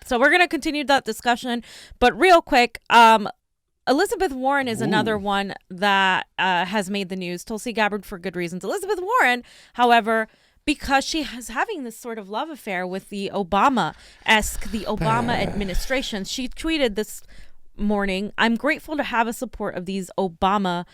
So we're going to continue that discussion. But real quick, Elizabeth Warren is another one that has made the news. Tulsi Gabbard for good reasons. Elizabeth Warren, however, because she is having this sort of love affair with the Obama-esque, the Obama administration. She tweeted this morning, "I'm grateful to have a support of these Obama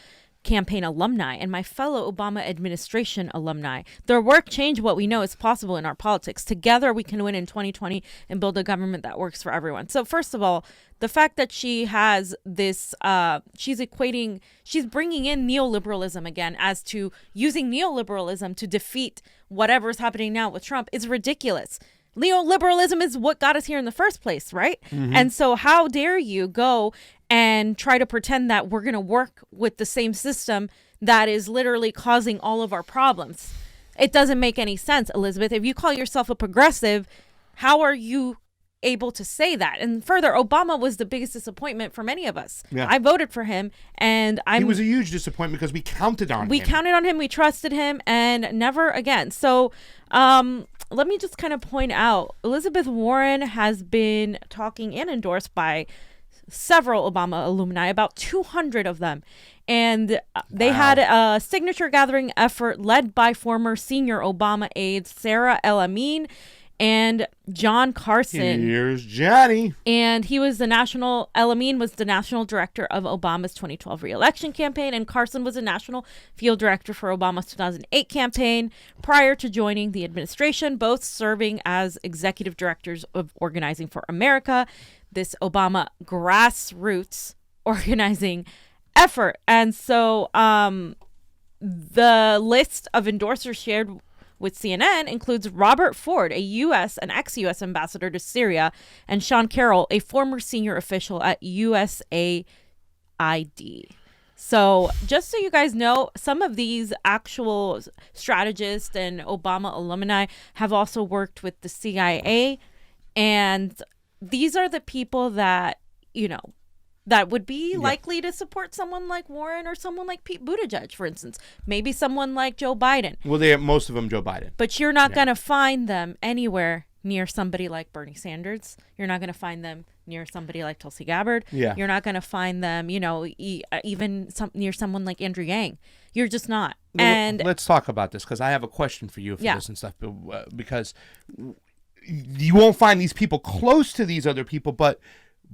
campaign alumni and my fellow Obama administration alumni. Their work changed what we know is possible in our politics. Together we can win in 2020 and build a government that works for everyone." So first of all, the fact that she has this, she's bringing in neoliberalism again as to using neoliberalism to defeat whatever's happening now with Trump is ridiculous. Neoliberalism is what got us here in the first place, right? Mm-hmm. And so how dare you go and try to pretend that we're going to work with the same system that is literally causing all of our problems? It doesn't make any sense, Elizabeth. If you call yourself a progressive, how are you able to say that? And further, Obama was the biggest disappointment for many of us. Yeah. I voted for him, and he was a huge disappointment because we counted on him. We counted on him, we trusted him, and never again. So let me just kind of point out, Elizabeth Warren has been talking and endorsed by several Obama alumni, about 200 of them. And they had a signature gathering effort led by former senior Obama aides Sarah El-Amin and John Carson. Here's Johnny. And El-Amin was the national director of Obama's 2012 re-election campaign, and Carson was a national field director for Obama's 2008 campaign prior to joining the administration, both serving as executive directors of Organizing for America, this Obama grassroots organizing effort. And so the list of endorsers shared with CNN includes Robert Ford, an ex-U.S. ambassador to Syria, and Sean Carroll, a former senior official at USAID. So just so you guys know, some of these actual strategists and Obama alumni have also worked with the CIA, and these are the people that, that would be likely to support someone like Warren or someone like Pete Buttigieg, for instance. Maybe someone like Joe Biden. Well, most of them Joe Biden. But you're not going to find them anywhere near somebody like Bernie Sanders. You're not going to find them near somebody like Tulsi Gabbard. Yeah. You're not going to find them, even near someone like Andrew Yang. You're just not. And let's talk about this, because I have a question for you for this and stuff. Because you won't find these people close to these other people, but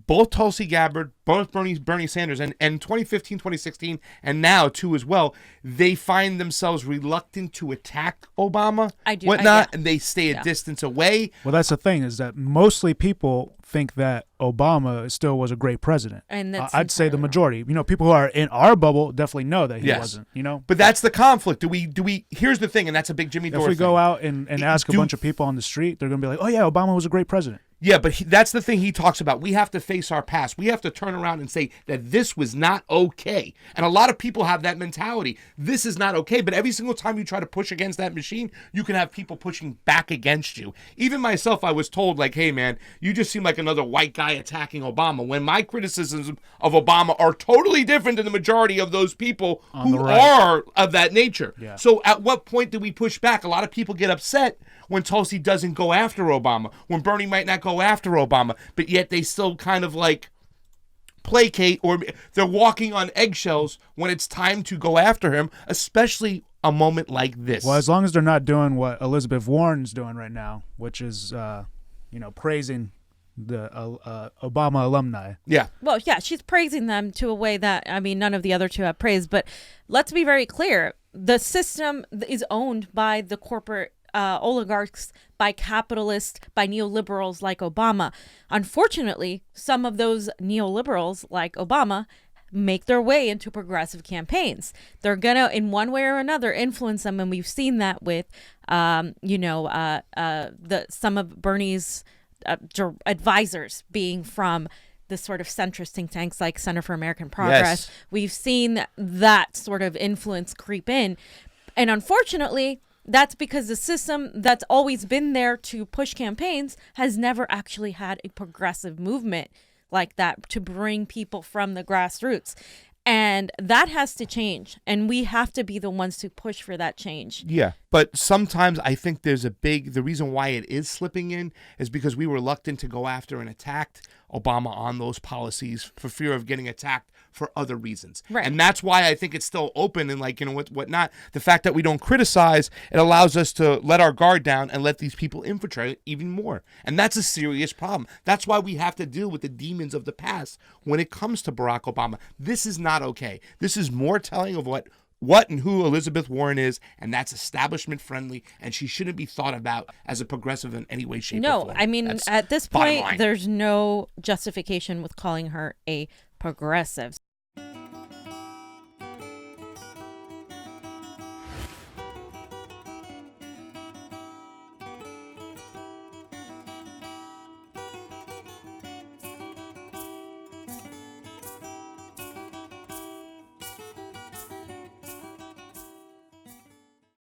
both Tulsi Gabbard, both Bernie Sanders, and 2015, 2016, and now too as well, they find themselves reluctant to attack Obama, and they stay a distance away. Well, that's the thing, is that mostly people think that Obama still was a great president. And I'd say the majority. People who are in our bubble definitely know that he wasn't. But that's the conflict. Do we? Here's the thing, and that's a big Jimmy Dore thing. If we go out and ask a bunch of people on the street, they're going to be like, "Oh yeah, Obama was a great president." Yeah, but that's the thing he talks about. We have to face our past. We have to turn around and say that this was not okay. And a lot of people have that mentality. This is not okay. But every single time you try to push against that machine, you can have people pushing back against you. Even myself, I was told, like, hey, man, you just seem like another white guy attacking Obama, when my criticisms of Obama are totally different than the majority of those people who are of that nature. Yeah. So at what point do we push back? A lot of people get upset when Tulsi doesn't go after Obama, when Bernie might not go after Obama, but yet they still kind of like placate, or they're walking on eggshells when it's time to go after him, especially a moment like this. Well, as long as they're not doing what Elizabeth Warren's doing right now, which is, praising the Obama alumni. Yeah. Well, yeah, she's praising them to a way that, none of the other two have praised. But let's be very clear. The system is owned by the corporate oligarchs, by capitalists, by neoliberals like Obama. Unfortunately, some of those neoliberals like Obama make their way into progressive campaigns. They're gonna, in one way or another, influence them, and we've seen that with, some of Bernie's advisors being from the sort of centrist think tanks like Center for American Progress. Yes. We've seen that sort of influence creep in, and unfortunately, that's because the system that's always been there to push campaigns has never actually had a progressive movement like that to bring people from the grassroots. And that has to change. And we have to be the ones to push for that change. Yeah. But sometimes I think the reason why it is slipping in is because we were reluctant to go after and attack Obama on those policies for fear of getting attacked for other reasons. Right. And that's why I think it's still open and whatnot. The fact that we don't criticize, it allows us to let our guard down and let these people infiltrate even more. And that's a serious problem. That's why we have to deal with the demons of the past when it comes to Barack Obama. This is not okay. This is more telling of what and who Elizabeth Warren is, and that's establishment friendly, and she shouldn't be thought about as a progressive in any way, shape, or form. No, I mean, at this point, there's no justification with calling her a progressive.